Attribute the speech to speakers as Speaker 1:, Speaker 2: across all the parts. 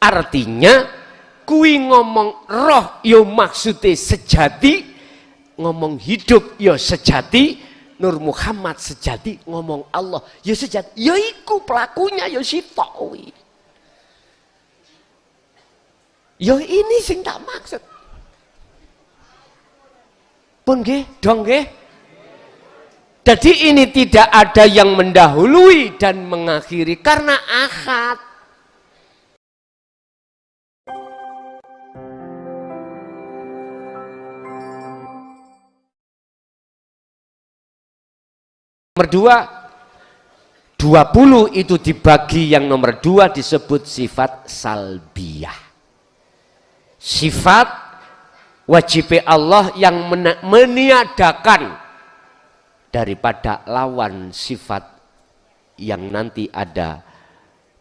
Speaker 1: Artinya kui ngomong roh yo maksudnya sejati, ngomong hidup yo sejati, Nur Muhammad sejati, ngomong Allah yo sejati, yo iku pelakunya yo sitok. Yo ini sing tak maksud. Pun nggih, dong nggih. Jadi ini tidak ada yang mendahului dan mengakhiri karena ahad. Nomor 2, 20 itu dibagi yang nomor 2 disebut sifat salbiyah. Sifat wajib Allah yang meniadakan daripada lawan sifat yang nanti ada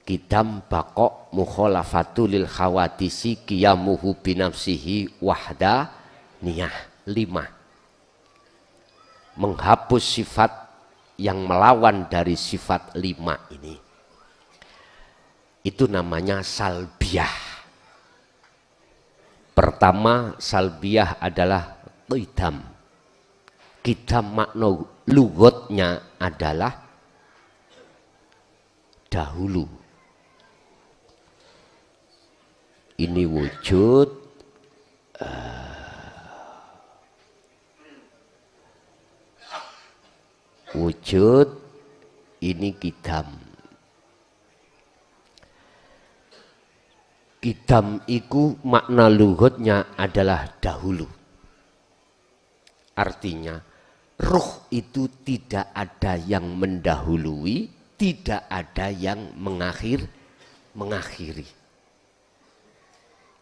Speaker 1: kidam bakok mukhalafatul khawatisi qiyamuhu binafsihi wahda niyah 5. Menghapus sifat yang melawan dari sifat 5 ini, itu namanya salbiyah. Pertama, salbiyah adalah qidam. Qidam makna lughatnya adalah dahulu. Ini wujud, wujud, ini qidam. Qidam iku makna lughatnya adalah dahulu. Artinya ruh itu tidak ada yang mendahului, tidak ada yang mengakhiri.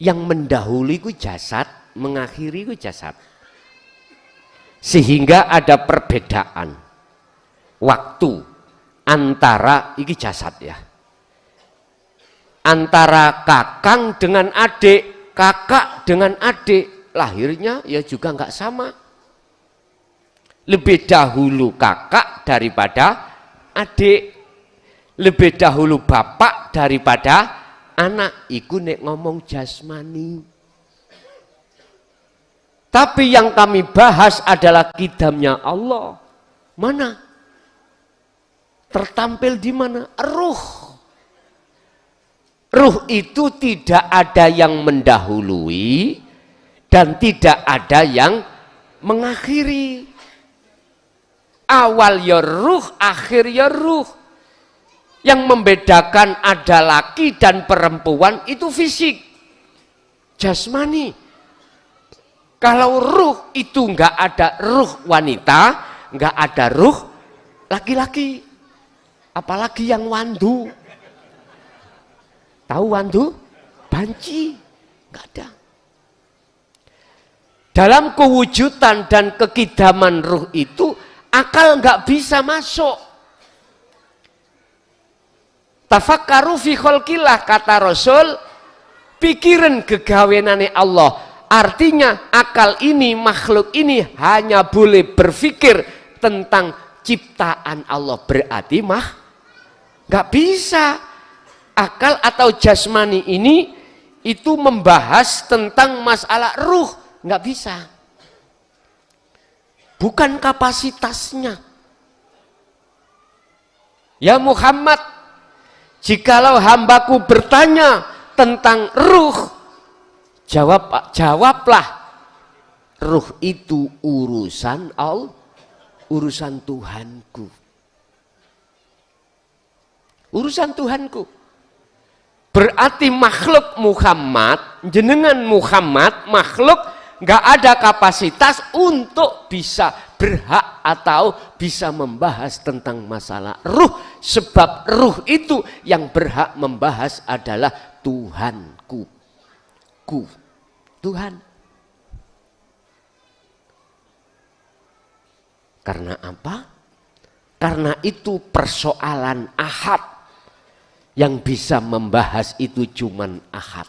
Speaker 1: Yang mendahului itu jasad, mengakhiri itu jasad. Sehingga ada perbedaan waktu antara iki jasad ya. Antara kakang dengan adik, kakak dengan adik, lahirnya ya juga nggak sama. Lebih dahulu kakak daripada adik, lebih dahulu bapak daripada anak. Iku nek ngomong jasmani. Tapi yang kami bahas adalah qidamnya Allah. Mana? Tertampil di mana? Ruh. Ruh itu tidak ada yang mendahului dan tidak ada yang mengakhiri. Awal ya ruh, akhir ya ruh. Yang membedakan ada laki dan perempuan itu fisik, jasmani. Kalau ruh itu enggak ada ruh wanita, enggak ada ruh laki-laki. Apalagi yang wandu. Tahu wandu? Banci. Enggak ada. Dalam kewujudan dan kekidaman ruh itu akal enggak bisa masuk. Tafakkaru fi khalqillah, kata Rasul, pikiran kegawenane Allah. Artinya akal ini, makhluk ini hanya boleh berpikir tentang ciptaan Allah. Berarti nggak bisa. Akal atau jasmani ini itu membahas tentang masalah ruh, nggak bisa. Bukan kapasitasnya. Ya Muhammad, jikalau hambaku bertanya tentang ruh, jawablah, ruh itu urusan Allah, urusan Tuhanku. Urusan Tuhanku. Berarti makhluk Muhammad, jenengan Muhammad, makhluk nggak ada kapasitas untuk bisa berhak atau bisa membahas tentang masalah ruh. Sebab ruh itu yang berhak membahas adalah Tuhanku. Tuhan. Karena apa? Karena itu persoalan ahad. Yang bisa membahas itu cuman ahad.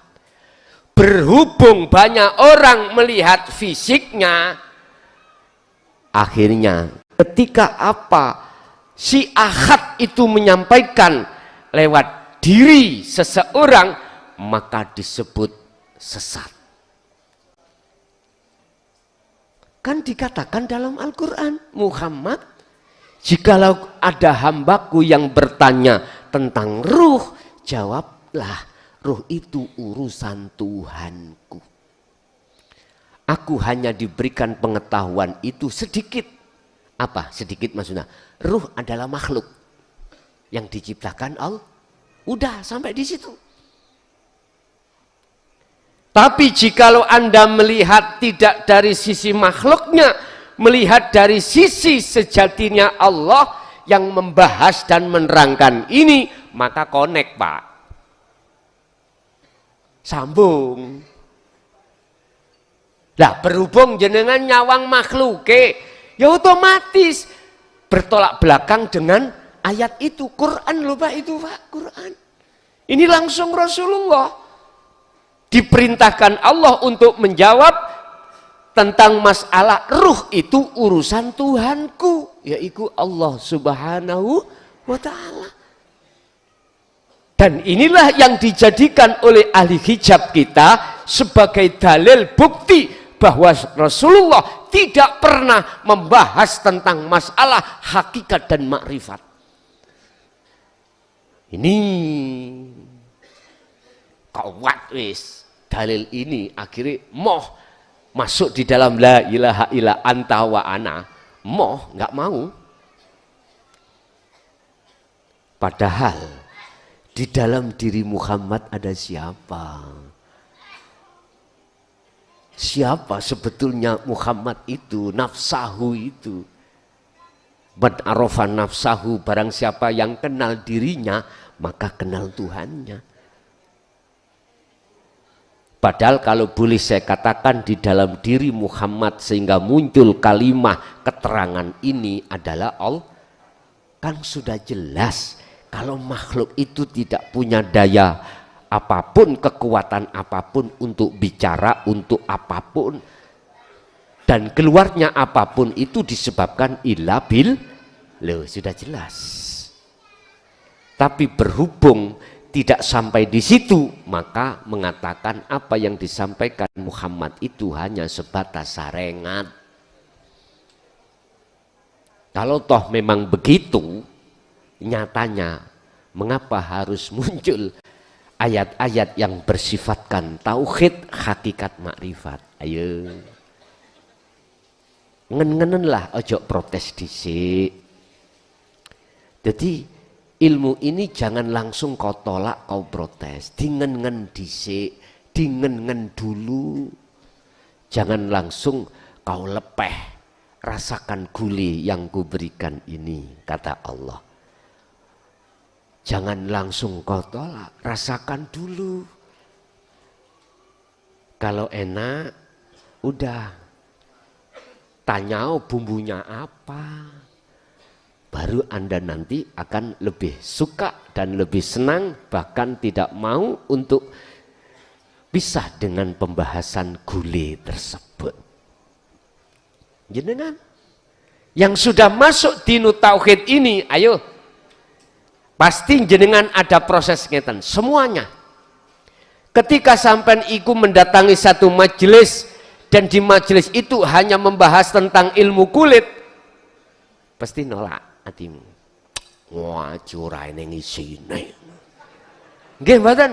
Speaker 1: Berhubung banyak orang melihat fisiknya, akhirnya ketika apa si ahad itu menyampaikan lewat diri seseorang, maka disebut sesat. Kan dikatakan dalam Al-Quran, Muhammad, jikalau ada hambaku yang bertanya tentang ruh, jawablah, ruh itu urusan Tuhanku. Aku hanya diberikan pengetahuan itu sedikit. Apa sedikit maksudnya? Ruh adalah makhluk yang diciptakan Allah. Udah sampai di situ. Tapi jikalau Anda melihat tidak dari sisi makhluknya, melihat dari sisi sejatinya Allah yang membahas dan menerangkan ini, maka connect, Pak. Sambung. Lah berhubung jenengan nyawang makhluk, ya otomatis bertolak belakang dengan ayat itu. Quran loh Pak, itu Pak, Quran. Ini langsung Rasulullah diperintahkan Allah untuk menjawab tentang masalah ruh itu urusan Tuhanku, yaitu Allah Subhanahu wa ta'ala. Dan inilah yang dijadikan oleh ahli hijab kita sebagai dalil bukti bahwa Rasulullah tidak pernah membahas tentang masalah hakikat dan makrifat. Ini kuat wis. Dalil ini akhirnya masuk di dalam la ilaha illa anta wa ana. Nggak mau. Padahal di dalam diri Muhammad ada siapa? Siapa sebetulnya Muhammad itu, nafsahu itu? Man arafa nafsahu, barang siapa yang kenal dirinya, maka kenal Tuhannya. Padahal kalau boleh saya katakan di dalam diri Muhammad sehingga muncul kalimat keterangan ini adalah Allah. Kan sudah jelas kalau makhluk itu tidak punya daya apapun, kekuatan apapun untuk bicara, untuk apapun. Dan keluarnya apapun itu disebabkan illa bil. Loh, sudah jelas. Tapi berhubung tidak sampai di situ, maka mengatakan apa yang disampaikan Muhammad itu hanya sebatas sarengat. Kalau toh memang begitu, nyatanya mengapa harus muncul ayat-ayat yang bersifatkan tauhid, hakikat, makrifat? Ayo, ngen-ngenen lah, ojo protes dhisik. Jadi ilmu ini jangan langsung kau tolak, kau protes. Dingen-ngen dhisik, dingen-ngen dulu. Jangan langsung kau lepeh. Rasakan guli yang kuberikan ini, kata Allah. Jangan langsung kau tolak, rasakan dulu. Kalau enak, udah. Tanya bumbunya apa. Baru Anda nanti akan lebih suka dan lebih senang, bahkan tidak mau untuk pisah dengan pembahasan gule tersebut. Jenengan yang sudah masuk dinu tauhid ini, ayo, pasti jenengan ada proses ngeten semuanya. Ketika sampean iku mendatangi satu majelis dan di majelis itu hanya membahas tentang ilmu kulit, pasti nolak hatimu. Wah, curai ning isine. Nggih mboten?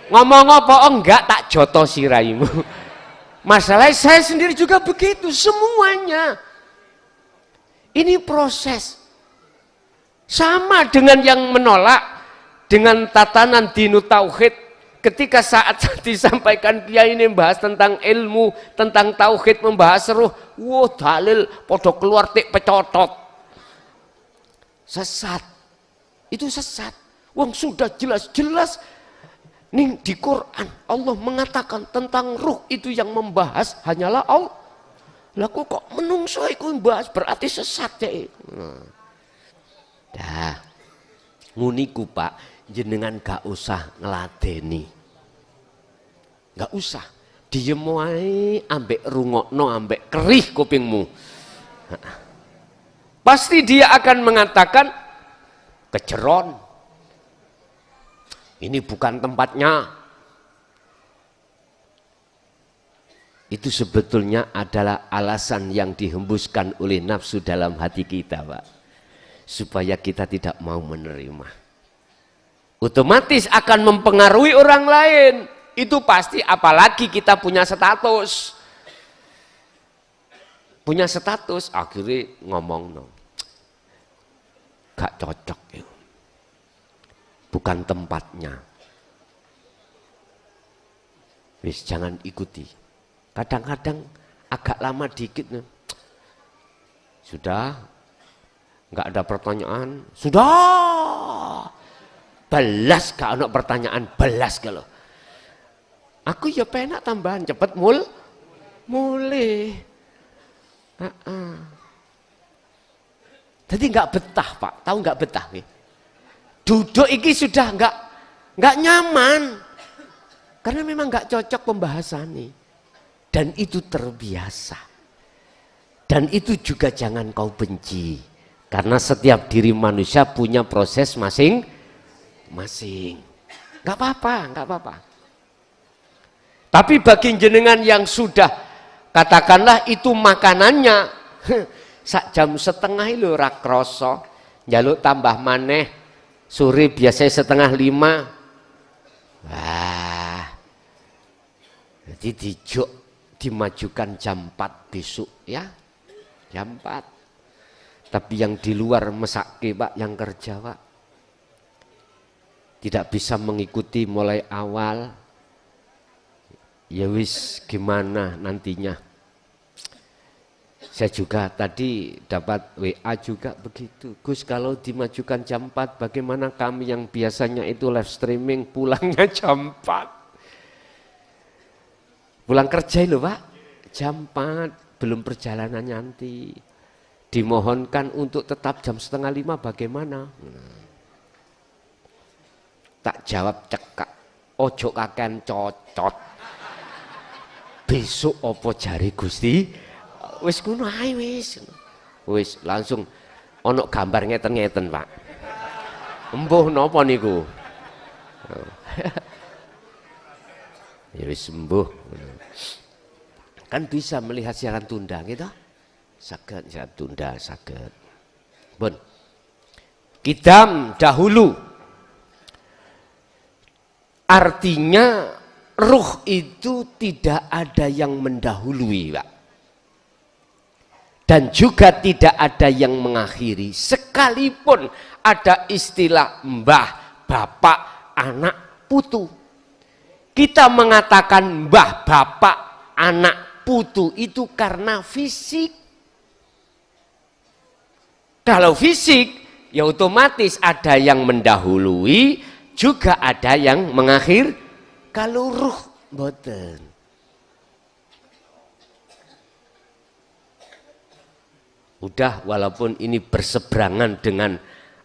Speaker 1: Ngomong apa enggak tak joto siraimu. Masalahnya saya sendiri juga begitu, semuanya. Ini proses. Sama dengan yang menolak dengan tatanan dinu tauhid. Ketika saat disampaikan kiai ini membahas tentang ilmu, tentang tauhid, membahas ruh, wah dalil podo keluar tik pecotot. Sesat, itu sesat. Wong sudah jelas-jelas nih di Quran Allah mengatakan tentang ruh itu yang membahas hanyalah Allah. Lah kok menungso iku membahas berarti sesat ya. Dah, muniku Pak, jenengan gak usah ngeladeni, gak usah diem wae ambek rungokno ambek kerih kupingmu. Pasti dia akan mengatakan keceron. Ini bukan tempatnya. itu sebetulnya adalah alasan yang dihembuskan oleh nafsu dalam hati kita, Pak, supaya kita tidak mau menerima. Otomatis akan mempengaruhi orang lain. Itu pasti, apalagi kita punya status. Punya status, akhirnya ngomong, no, gak cocok ya. Bukan tempatnya. Wis, jangan ikuti. Kadang-kadang agak lama dikit, no. Sudah, nggak ada pertanyaan, sudah. Belas gak ada pertanyaan, belas kalau. Aku ya penak tambahan cepet mulai. Jadi nggak betah, Pak. Tahu nggak betah nih? Duduk iki sudah nggak nyaman. Karena memang nggak cocok pembahasan nih. Dan itu terbiasa. Dan itu juga jangan kau benci. Karena setiap diri manusia punya proses masing-masing. Nggak apa-apa. Tapi bagi jenengan yang sudah, katakanlah itu makanannya, sak jam setengah itu ora kroso, njaluk tambah maneh, sore biasanya 4:30. Wah, jadi dimajukan jam 4 besok ya, jam 4. Tapi yang di luar mesake, Pak, yang kerja, Pak, tidak bisa mengikuti mulai awal. Ya wis, gimana nantinya. Saya juga tadi dapat WA juga begitu. Gus, kalau dimajukan jam 4, bagaimana kami yang biasanya itu live streaming pulangnya jam 4. Pulang kerja loh, Pak, jam 4, belum perjalanan nanti. Dimohonkan untuk tetap jam 4:30 bagaimana? Tak jawab cekak, ojo kakean cocot. Besok opo jari Gusti? Wis ngono ae wis. Wis langsung ono gambar ngeten-ngeten, Pak. Embuh napa niku? Ya wis sembuh. Kan bisa melihat siaran tunda gitu. Saged siaran tunda, saged. Pun. Kidam dahulu. Artinya ruh itu tidak ada yang mendahului, Pak. Dan juga tidak ada yang mengakhiri. Sekalipun ada istilah mbah, bapak, anak, putu. Kita mengatakan mbah, bapak, anak, putu itu karena fisik. Kalau fisik, ya otomatis ada yang mendahului, juga ada yang mengakhir. Kalau ruh boten. Udah, walaupun ini berseberangan dengan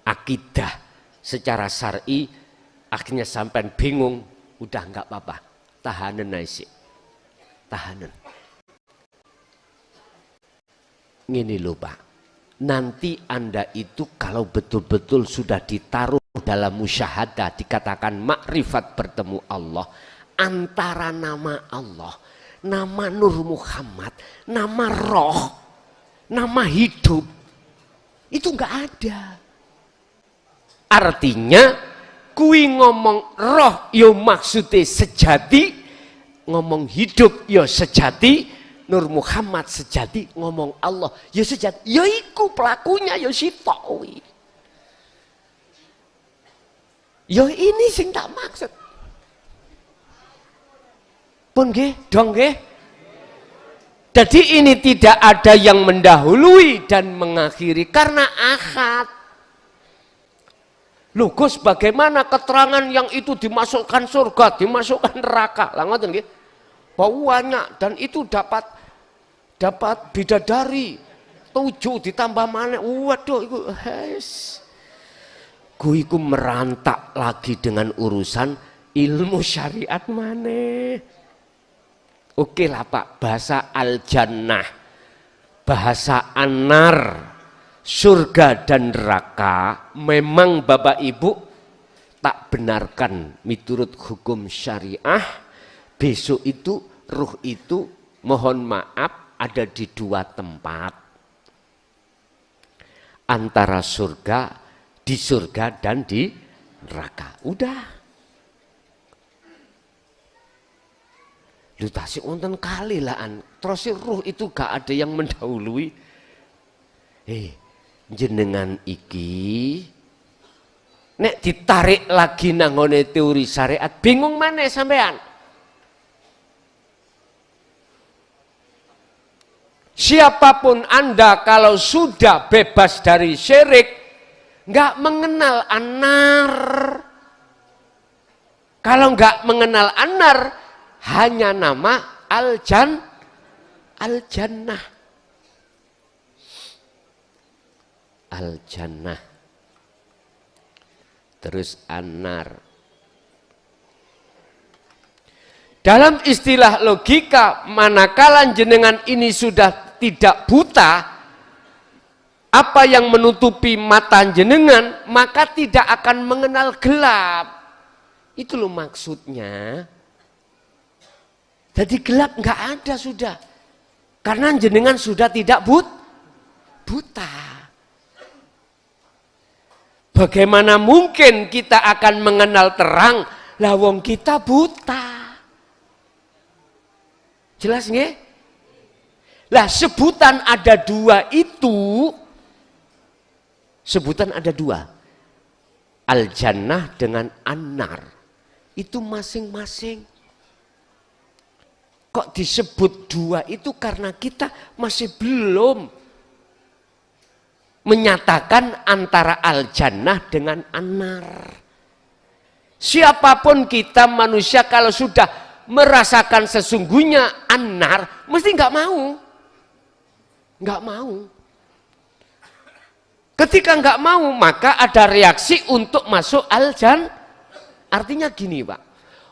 Speaker 1: akidah secara syar'i, akhirnya sampai bingung, udah nggak apa-apa, tahanan aja, tahanan. Ngini lho, Pak, nanti Anda itu kalau betul-betul sudah ditaruh dalam musyahadah, dikatakan makrifat bertemu Allah, antara nama Allah, nama Nur Muhammad, nama roh, nama hidup, itu nggak ada. Artinya kui ngomong roh yo maksudnya sejati, ngomong hidup yo sejati, Nur Muhammad sejati, ngomong Allah yo sejati, yo iku pelakunya yo sitok. Yo ini sing tak maksud. Pun nggih, dong nggih. Jadi ini tidak ada yang mendahului dan mengakhiri karena akad. Loh Gus, bagaimana keterangan yang itu dimasukkan surga, dimasukkan neraka? Lah ngoten nggih. Banyak dan itu dapat bidadari 7 ditambah mana? Waduh iku Iku merantak lagi dengan urusan ilmu syariat mana. Oke lah Pak, bahasa al-jannah, bahasa anar, surga dan neraka, memang Bapak Ibu tak benarkan miturut hukum syariah. Besok itu ruh itu mohon maaf ada di dua tempat. Antara surga, di surga dan di neraka. Udah. Lu tasik wonten kali laan. Terus ruh itu gak ada yang mendahului. Jenengan iki nek ditarik lagi nanggone teori syariat bingung mana sampean. Siapapun Anda kalau sudah bebas dari syirik, nggak mengenal anar. Kalau nggak mengenal anar, hanya nama al-jannah. Al-jannah. Terus anar. Dalam istilah logika, manakala jenengan ini sudah tidak buta, apa yang menutupi mata jenengan, maka tidak akan mengenal gelap. Itu loh maksudnya. Jadi gelap nggak ada sudah. Karena jenengan sudah tidak buta. Bagaimana mungkin kita akan mengenal terang, lah wong kita buta. Jelas nggih? Lah sebutan ada dua itu, sebutan ada dua. Al-jannah dengan an-nar. Itu masing-masing. Kok disebut dua itu karena kita masih belum menyatakan antara al-jannah dengan an-nar. Siapapun kita manusia kalau sudah merasakan sesungguhnya an-nar, mesti nggak mau. Nggak mau. Ketika nggak mau, maka ada reaksi untuk masuk al-jannah. Artinya gini Pak,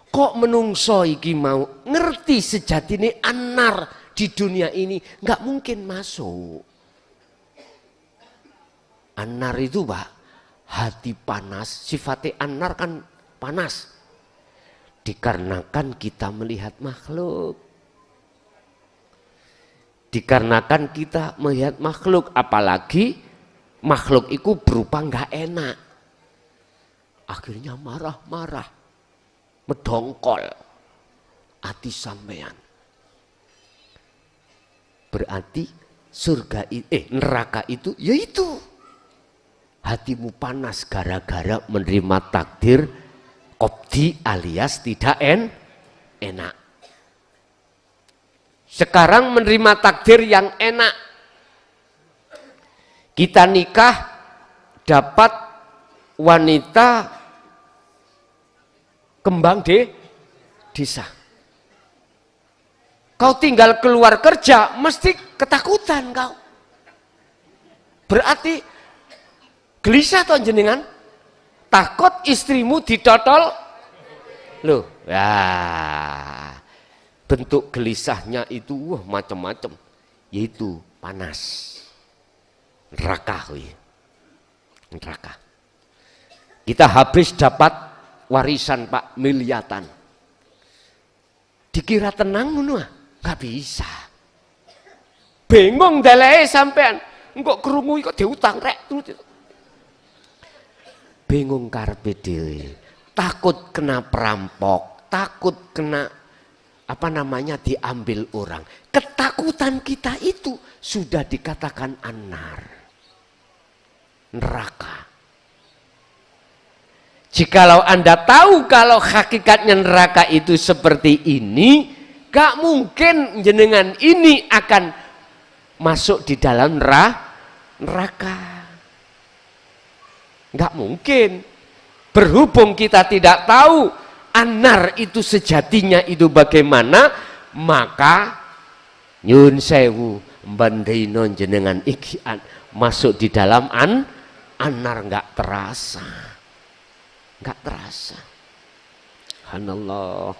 Speaker 1: kok menungso iki mau ngerti sejatine an-nar di dunia ini, nggak mungkin masuk. An-nar itu Pak, hati panas, sifatnya an-nar kan panas. Dikarenakan kita melihat makhluk. Dikarenakan kita melihat makhluk, apalagi makhluk itu berupa nggak enak. Akhirnya marah-marah, mendongkol hati sampean. Berarti surga neraka itu yaitu hatimu panas gara-gara menerima takdir qobdi alias tidak enak. Sekarang menerima takdir yang enak. Kita nikah dapat wanita kembang desa. Kau tinggal keluar kerja mesti ketakutan kau. Berarti gelisah toh jenengan? Takut istrimu didotol. Loh, ya. Bentuk gelisahnya itu macam-macam, yaitu panas, neraka. Neraka. Kita habis dapat warisan Pak miliatan, dikira tenang ngono, nggak bisa. Bingung daleke sampean, engkok krungu kok diutang rek terus. Bingung karepe dhewe, takut kena perampok, takut kena diambil orang. Ketakutan kita itu sudah dikatakan an-nar, neraka. Jikalau Anda tahu kalau hakikatnya neraka itu seperti ini, gak mungkin jenengan ini akan masuk di dalam neraka. Gak mungkin. Berhubung kita tidak tahu an-nar itu sejatinya itu bagaimana, maka nyun sewu bandino jenengan iki masuk di dalam an-nar nggak terasa. Subhanallah.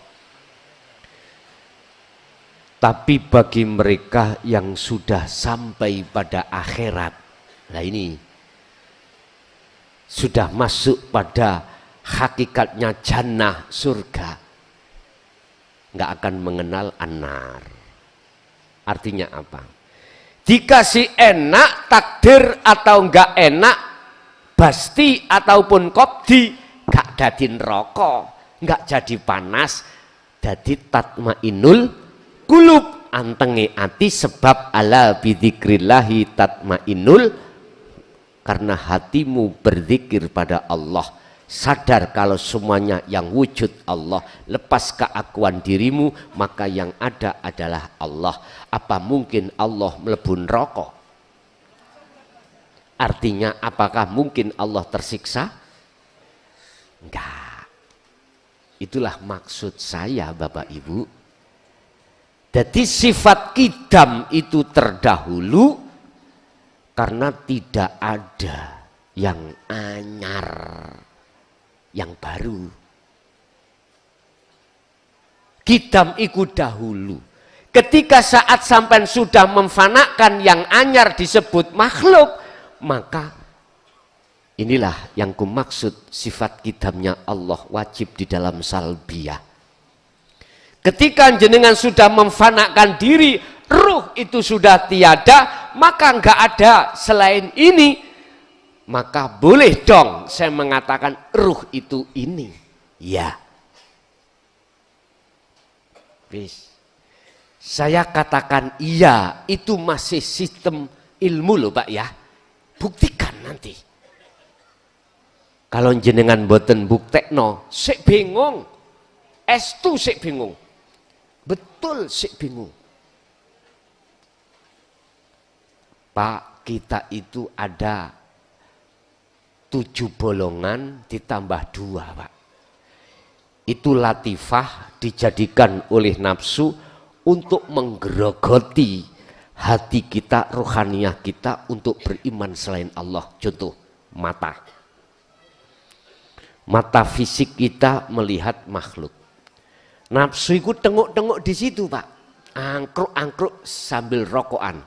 Speaker 1: Tapi bagi mereka yang sudah sampai pada akhirat, nah ini sudah masuk pada hakikatnya jannah surga, nggak akan mengenal an-nar. Artinya apa? Dikasih enak, takdir atau enggak enak, basti ataupun kopdi, enggak jadi rokok, enggak jadi panas, jadi tatmainul kulub, antenge ati, sebab ala bidzikrillahi tatmainul, karena hatimu berzikir pada Allah, sadar kalau semuanya yang wujud Allah, lepas keakuan dirimu, maka yang ada adalah Allah. Apa mungkin Allah mlebu neraka? Artinya apakah mungkin Allah tersiksa? Enggak. Itulah maksud saya Bapak Ibu. Jadi sifat kidam itu terdahulu karena tidak ada yang anyar, yang baru. Kidam iku dahulu. Ketika saat sampai sudah memfanakan yang anyar disebut makhluk, maka inilah yang kumaksud sifat kidamnya Allah wajib di dalam salbiyah. Ketika jenengan sudah memfanakan diri, ruh itu sudah tiada, maka enggak ada selain ini. Maka boleh dong saya mengatakan ruh itu ini. Ya. Bis. Saya katakan iya, itu masih sistem ilmu loh Pak ya. Buktikan nanti. Kalau jenengan boten buktekno, sik bingung. Estu sik bingung. Betul sik bingung. Pak, kita itu ada 7 bolongan ditambah 2 Pak. Itu latifah dijadikan oleh nafsu untuk menggerogoti hati kita, rohaniah kita untuk beriman selain Allah. Contoh, mata. Mata fisik kita melihat makhluk. Nafsu itu tengok-tengok di situ Pak. Angkruk-angkruk sambil rokokan.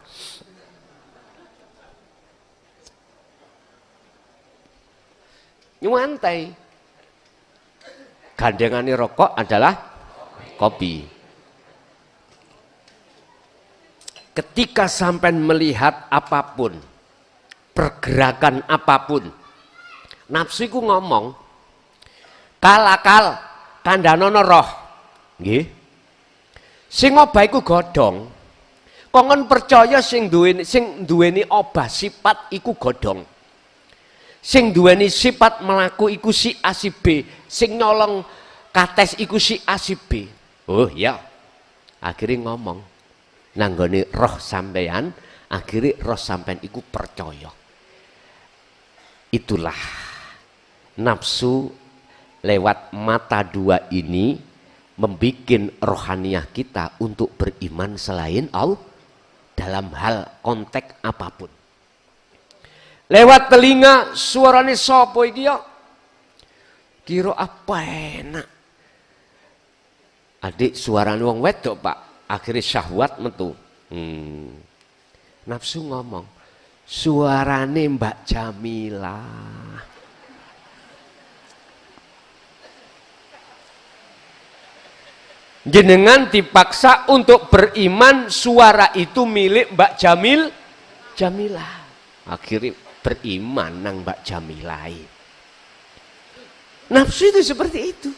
Speaker 1: Nyuantai. Gandengannya rokok adalah kopi. Ketika sampai melihat apapun, pergerakan apapun, nafsu iku ngomong, kalakal kandhanono roh. Nggih. Sing obah iku godhong. Kongen percaya sing duweni obah sifat iku godhong. Sing duweni sifat melaku iku si A si B, sing nyolong kates iku si A si B. Oh ya. Akhirnya ngomong nanggone roh sampean, akhirnya roh sampean iku percaya. Itulah nafsu lewat mata 2 ini membikin rohaniah kita untuk beriman selain Allah dalam hal konteks apapun. Lewat telinga suarane sapa iki ya? Kira apa enak. Adik suarane wong wedok Pak. Akhirnya syahwat metu. Nafsu ngomong, suarane Mbak Jamila. Jenengan dipaksa untuk beriman suara itu milik Mbak Jamila. Akhirnya beriman nang Mbak Jamilai. Nafsu itu seperti itu.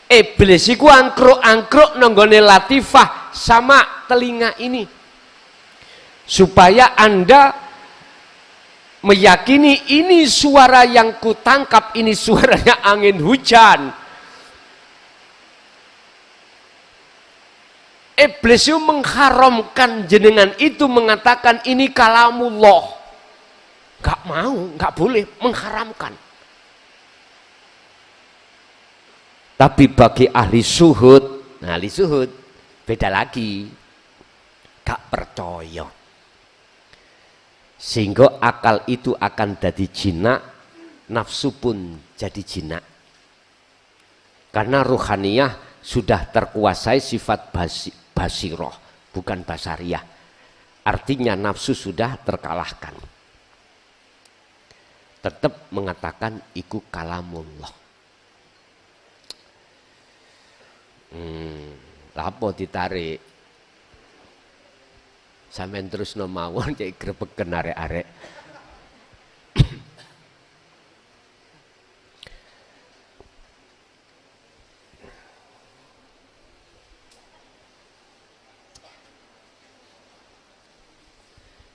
Speaker 1: Iblis iku angkruk-angkruk nanggone latifah sama telinga ini. Supaya Anda meyakini ini suara yang kutangkap, ini suaranya angin hujan. Iblis itu mengharamkan jenengan itu, mengatakan ini kalamullah. Gak mau, gak boleh, mengharamkan. Tapi bagi ahli suhud, nah ahli suhud beda lagi, gak percaya. Sehingga akal itu akan jadi jinak, nafsu pun jadi jinak. Karena ruhaniyah sudah terkuasai sifat basiroh, bukan basariyah. Artinya nafsu sudah terkalahkan. Tetap mengatakan iku kalamullah. Lapo ditarik Sampeyan terus no mawon cek grebeken arek-arek.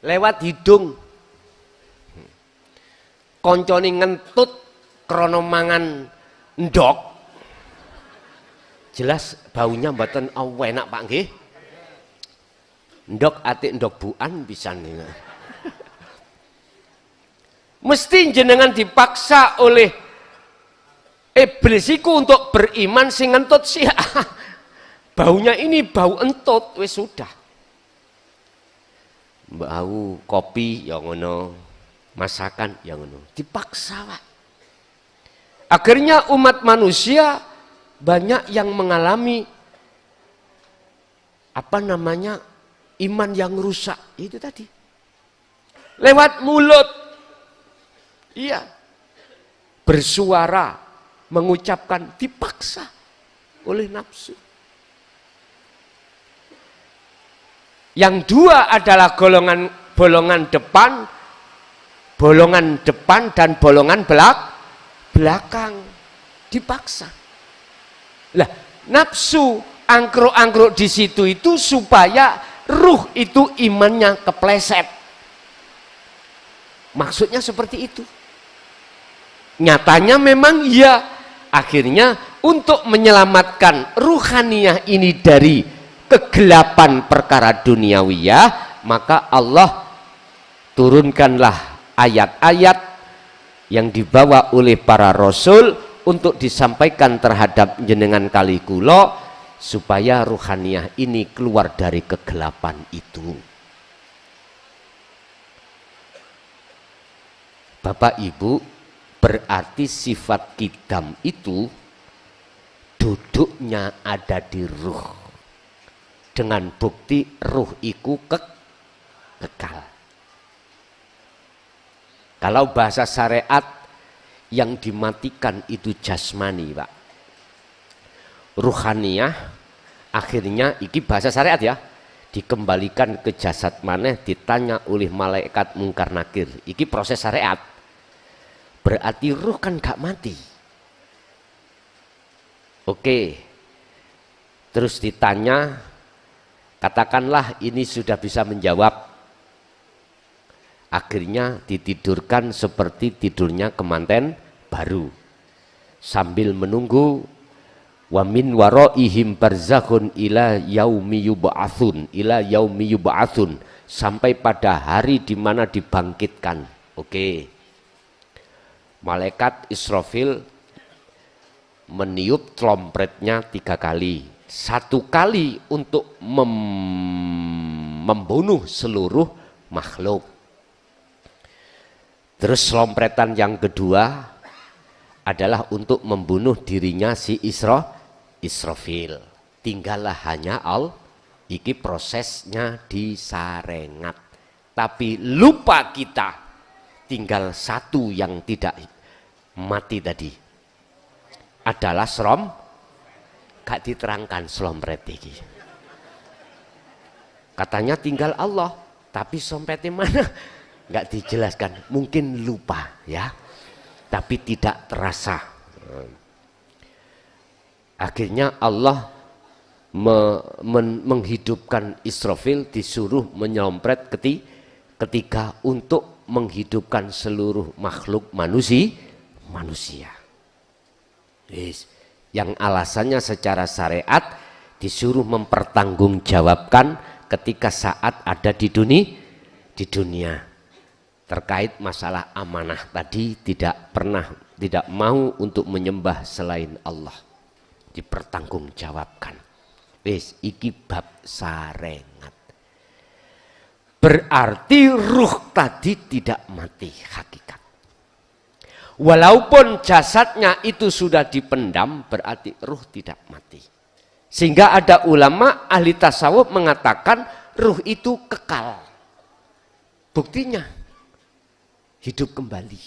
Speaker 1: Lewat hidung. Koncone ngentut krana mangan ndok. Jelas baunya mboten enak Pak nggih. Ndok atik ndok buan pisan. Mesti jenengan dipaksa oleh iblis iku untuk beriman sing ngentut sih. Baunya ini bau entut wis sudah. Bau kopi ya ngono, masakan ya ngono, dipaksa Pak. Akhirnya umat manusia banyak yang mengalami apa namanya iman yang rusak itu tadi lewat mulut, iya, bersuara, mengucapkan dipaksa oleh nafsu. Yang dua adalah bolongan depan dan bolongan belakang dipaksa. Lah, nafsu angkruk-angkruk di situ itu supaya ruh itu imannya kepleset. Maksudnya seperti itu. Nyatanya memang iya. Akhirnya untuk menyelamatkan ruhaniyah ini dari kegelapan perkara duniawiyah, maka Allah turunkanlah ayat-ayat yang dibawa oleh para rasul untuk disampaikan terhadap jenengan kali kula supaya ruhaniyah ini keluar dari kegelapan itu. Bapak Ibu, berarti sifat kidam itu duduknya ada di ruh. Dengan bukti ruh iku kekal. Kalau bahasa syariat yang dimatikan itu jasmani, Pak. Ruhaniyah akhirnya iki bahasa syariat ya, dikembalikan ke jasad maneh, ditanya oleh malaikat mungkar nakir. Iki proses syariat. Berarti ruh kan gak mati. Oke. Terus ditanya, katakanlah ini sudah bisa menjawab. Akhirnya ditidurkan seperti tidurnya kemanten baru. Sambil menunggu wa min waraihim barzakhun ila yaumi yub'atsun sampai pada hari di mana dibangkitkan. Oke. Malaikat Israfil meniup trompetnya 3 kali. 1 kali untuk membunuh seluruh makhluk. Terus trompetan yang kedua adalah untuk membunuh dirinya si Israfil. Tinggallah hanya iki prosesnya disarengat. Tapi lupa kita, tinggal 1 yang tidak mati tadi. Adalah gak diterangkan slompret iki. Katanya tinggal Allah, tapi slompretnya mana? Gak dijelaskan, mungkin lupa ya. Tapi tidak terasa. Akhirnya Allah menghidupkan Israfil, disuruh menyompret ketika untuk menghidupkan seluruh makhluk manusia. Yes. Yang alasannya secara syariat disuruh mempertanggungjawabkan ketika saat ada di dunia. Terkait masalah amanah tadi, tidak mau untuk menyembah selain Allah. Dipertanggungjawabkan. Wis iki bab sarengat. Berarti ruh tadi tidak mati hakikat. Walaupun jasadnya itu sudah dipendam, berarti ruh tidak mati. Sehingga ada ulama ahli tasawuf mengatakan ruh itu kekal. Buktinya hidup kembali.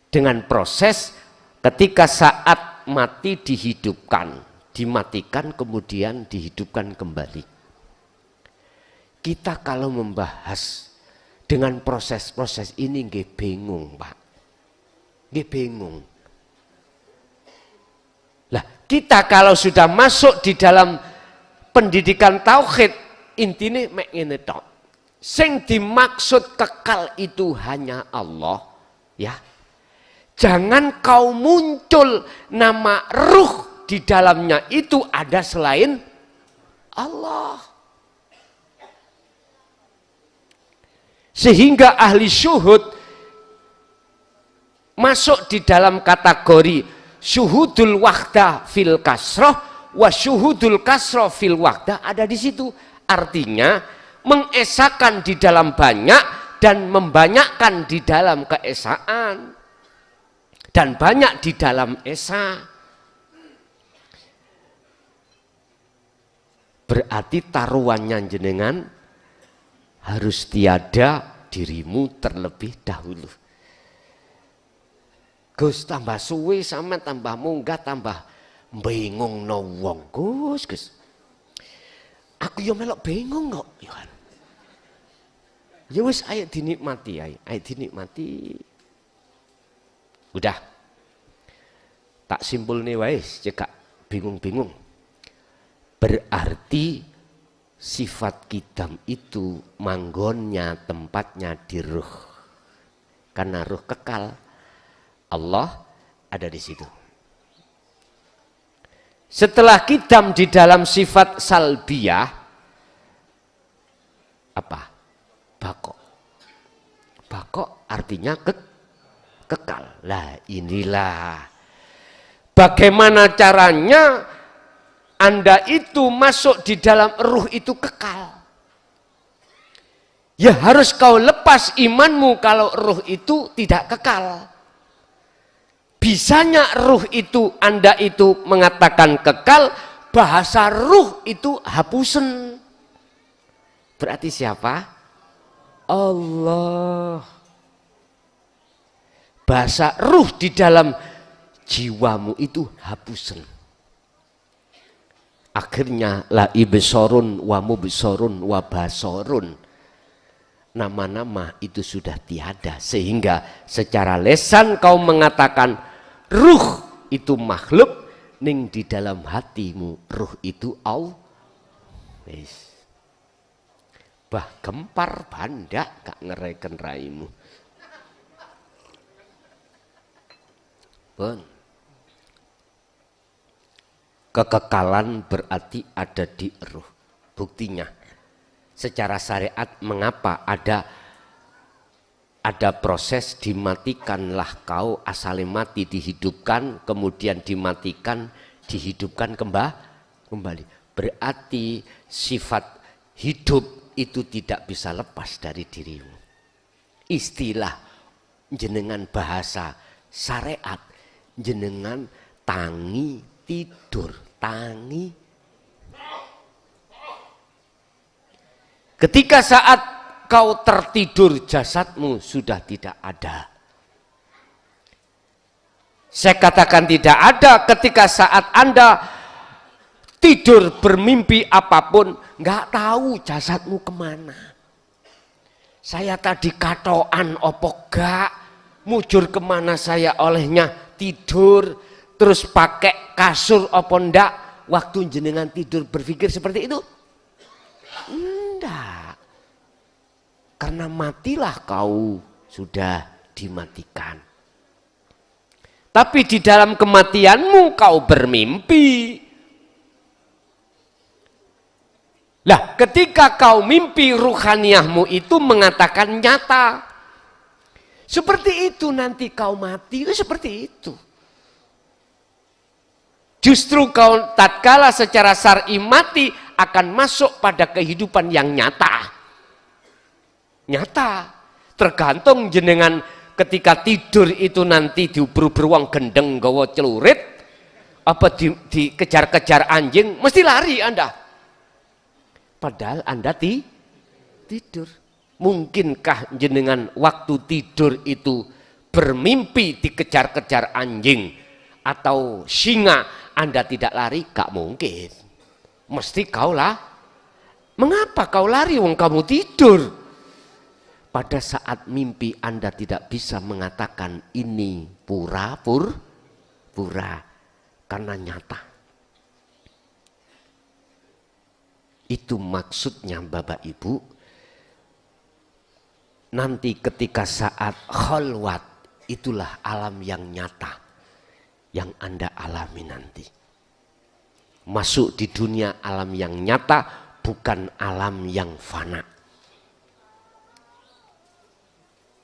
Speaker 1: Dengan proses ketika saat mati dihidupkan, dimatikan kemudian dihidupkan kembali. Kita kalau membahas dengan proses-proses ini nggih bingung, Pak. Nggih bingung. Lah, kita kalau sudah masuk di dalam pendidikan tauhid, intine mek ngene tok. Sing dimaksud kekal itu hanya Allah, ya. Jangan kau muncul nama ruh di dalamnya itu ada selain Allah. Sehingga ahli syuhud masuk di dalam kategori syuhudul wahdah fil kasroh wa syuhudul kasroh fil wahdah, ada di situ. Artinya mengesakan di dalam banyak dan membanyakkan di dalam keesaan, dan banyak di dalam esa. Berarti taruhannya jenengan harus tiada dirimu terlebih dahulu. Gus, tambah suwe sama tambah munggah tambah bingung no wong. Gus. Aku yo melok bingung kok. Ya wis ayo dinikmati, ayo dinikmati. Udah. Tak simpul nih wais, cekak bingung-bingung. Berarti sifat kidam itu manggonnya tempatnya di ruh. Karena ruh kekal, Allah ada di situ. Setelah kidam di dalam sifat salbiyah, apa? Bako. Bako artinya kekal. Lah inilah bagaimana caranya Anda itu masuk di dalam ruh itu kekal. Ya harus kau lepas imanmu kalau ruh itu tidak kekal. Bisanya ruh itu Anda itu mengatakan kekal, bahasa ruh itu hapusen. Berarti siapa? Allah. Bahasa ruh di dalam jiwamu itu hapusen. Akhirnya la ibsorun wa mubsorun wa basorun. Nama-nama itu sudah tiada, sehingga secara lesan kau mengatakan ruh itu makhluk, ning di dalam hatimu ruh itu Allah. Wis. Bah gempar banda gak ngereken raimu. Pun. Kekekalan berarti ada di ruh. Buktinya secara syariat mengapa ada proses dimatikanlah kau, asale mati dihidupkan, kemudian dimatikan dihidupkan kembali. Berarti sifat hidup itu tidak bisa lepas dari dirimu. Istilah jenengan bahasa syariat jenengan tangi tidur, tangi. Ketika saat kau tertidur jasadmu sudah tidak ada. Saya katakan tidak ada ketika saat Anda tidur bermimpi apapun, nggak tahu jasadmu kemana. Saya tadi katoan opo gak, mujur kemana saya olehnya tidur, terus pakai kasur opo ndak, waktu jenengan tidur berpikir seperti itu? Enggak. Karena matilah kau, sudah dimatikan. Tapi di dalam kematianmu kau bermimpi. Lah, ketika kau mimpi, ruhaniyahmu itu mengatakan nyata. Seperti itu nanti kau mati, itu seperti itu. Justru kau tatkala secara syar'i mati akan masuk pada kehidupan yang nyata. Nyata. Tergantung jenengan ketika tidur itu nanti diuber beruang gendeng gawa celurit, apa dikejar-kejar anjing, mesti lari Anda. Padahal Anda tidur. Mungkinkah jenengan waktu tidur itu bermimpi dikejar-kejar anjing atau singa, Anda tidak lari? Gak mungkin. Mesti kau lah. Mengapa kau lari wong kamu tidur? Pada saat mimpi Anda tidak bisa mengatakan ini pura karena nyata. Itu maksudnya Bapak Ibu. Nanti ketika saat khalwat, itulah alam yang nyata yang Anda alami nanti. Masuk di dunia alam yang nyata, bukan alam yang fana.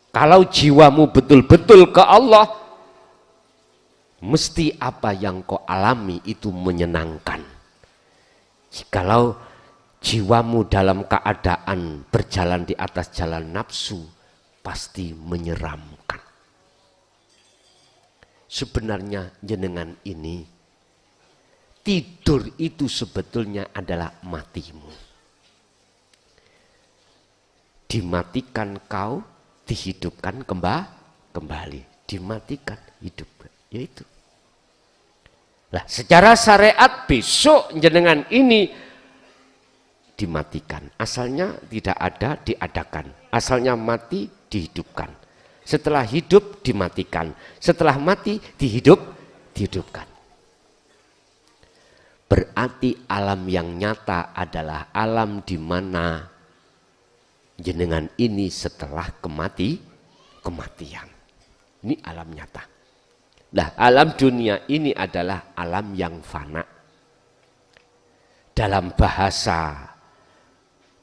Speaker 1: Kalau jiwamu betul-betul ke Allah, mesti apa yang kau alami itu menyenangkan. Jikalau jiwamu dalam keadaan berjalan di atas jalan nafsu, pasti menyeramkan. Sebenarnya jenengan ini, tidur itu sebetulnya adalah matimu. Dimatikan kau, dihidupkan kembali. Dimatikan, hidup. Yaitu. Lah, secara syariat besok jenengan ini dimatikan. Asalnya tidak ada, diadakan. Asalnya mati, dihidupkan. Setelah hidup, dimatikan. Setelah mati, dihidupkan. Berarti alam yang nyata adalah alam di mana jenengan ini setelah kematian. Ini alam nyata. Nah, alam dunia ini adalah alam yang fana. Dalam bahasa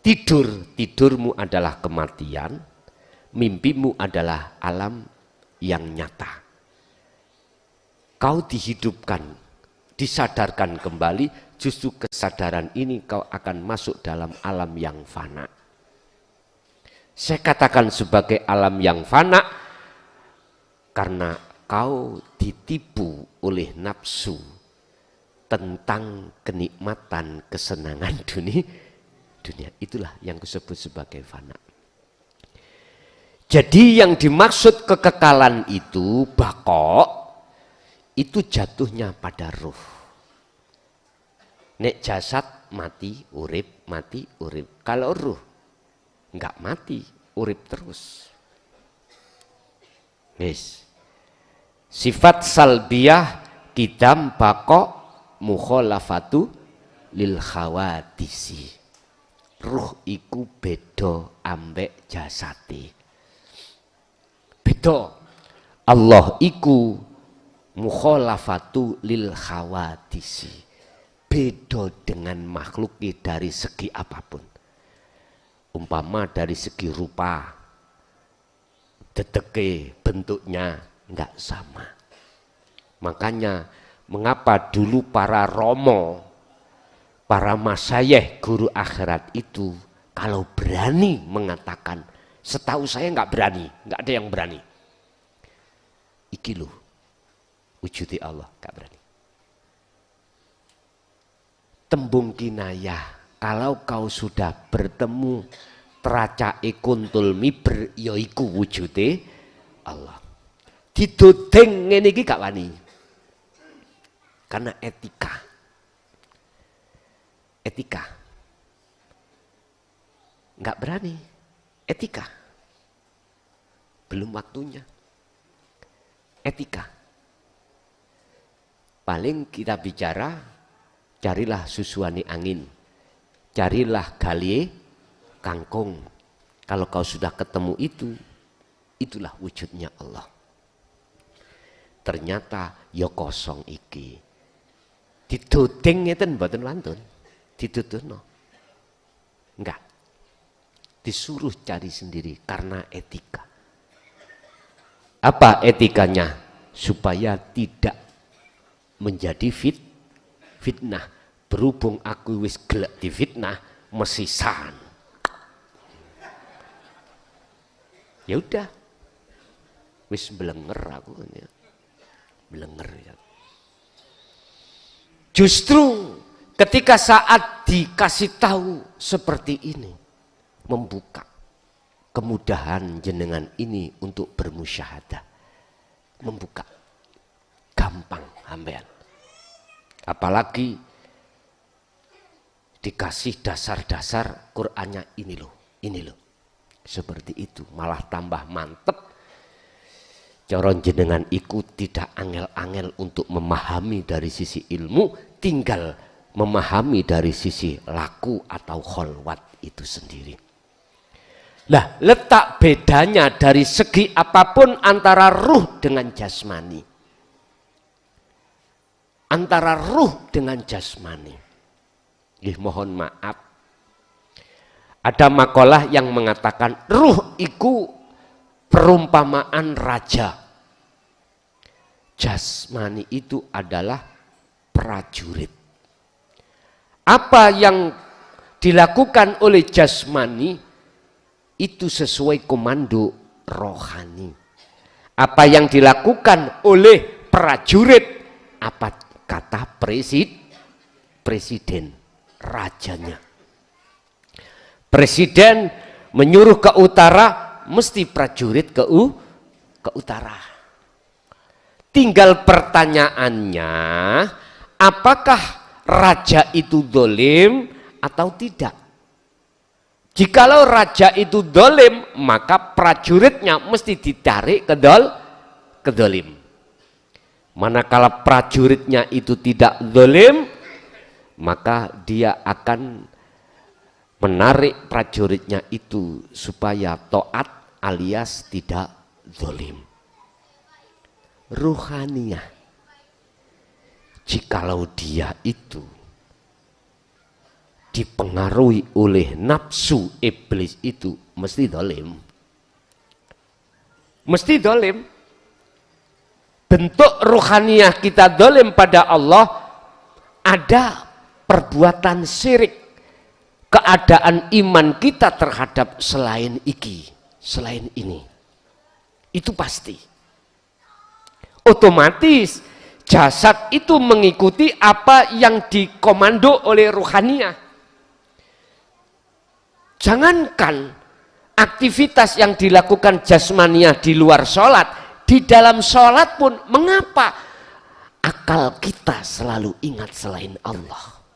Speaker 1: tidurmu adalah kematian, mimpimu adalah alam yang nyata. Kau dihidupkan, disadarkan kembali, justru kesadaran ini kau akan masuk dalam alam yang fana. Saya katakan sebagai alam yang fana karena kau ditipu oleh nafsu tentang kenikmatan, kesenangan dunia. Itulah yang disebut sebagai fana. Jadi yang dimaksud kekekalan itu, baqo, itu jatuhnya pada ruh. Nek jasad mati, urip, mati, urip. Kalau ruh enggak mati, urip terus. Yes. Sifat salbiyah kidam baqo mukhalafatu lil khawadisi. Ruh iku beda ambek jasate. Beda. Allah iku mukhalafatu lil khawadisi. Beda dengan makhluk dari segi apapun. Umpama dari segi rupa, dedeke, bentuknya enggak sama. Makanya mengapa dulu para romo, para masyayikh guru akhirat itu kalau berani mengatakan, setahu saya enggak berani, enggak ada yang berani. Iki loh, wujudi Allah, enggak berani. Tembung kinayah. Kalau kau sudah bertemu teracake kuntul miber, yaiku wujude Allah. Didodeng ngene iki gak wani. Karena etika. Enggak berani. Etika. Belum waktunya. Etika. Paling kita bicara, carilah susuane angin. Carilah galie kangkung. Kalau kau sudah ketemu itu, itulah wujudnya Allah. Ternyata ya kosong iki. Didodeng ngeten mboten wantun. Didodono. Enggak. Disuruh cari sendiri karena etika. Apa etikanya? Supaya tidak menjadi fitnah. Berhubung aku wis gelek difitnah, mesisan. Ya udah, wis belenger aku, belenger ya. Justru ketika saat dikasih tahu seperti ini, membuka kemudahan jenengan ini untuk bermusyahadah, membuka gampang ambean. Apalagi dikasih dasar-dasar Qur'annya ini loh. Seperti itu, malah tambah mantep. Coron jenengan iku tidak angel-angel untuk memahami dari sisi ilmu, tinggal memahami dari sisi laku atau kholwat itu sendiri. Lah, letak bedanya dari segi apapun antara ruh dengan jasmani. Antara ruh dengan jasmani. Mohon maaf. Ada makalah yang mengatakan ruh iku perumpamaan raja. Jasmani itu adalah prajurit. Apa yang dilakukan oleh jasmani itu sesuai komando rohani. Apa yang dilakukan oleh prajurit, apa kata presiden, rajanya. Presiden menyuruh ke utara, mesti prajurit ke utara. Tinggal pertanyaannya, apakah raja itu dolim atau tidak? Jikalau raja itu dolim, maka prajuritnya mesti ditarik ke dolim. Manakala prajuritnya itu tidak dolim, maka dia akan menarik prajuritnya itu supaya taat alias tidak zalim. Ruhaniyah, jikalau dia itu dipengaruhi oleh nafsu iblis itu mesti zalim. Mesti zalim. Bentuk ruhaniyah kita zalim pada Allah, ada perbuatan syirik. Keadaan iman kita terhadap selain ini, itu pasti. Otomatis jasad itu mengikuti apa yang dikomando oleh ruhaniyah. Jangankan aktivitas yang dilakukan jasmaniah di luar sholat, di dalam sholat pun mengapa akal kita selalu ingat selain Allah?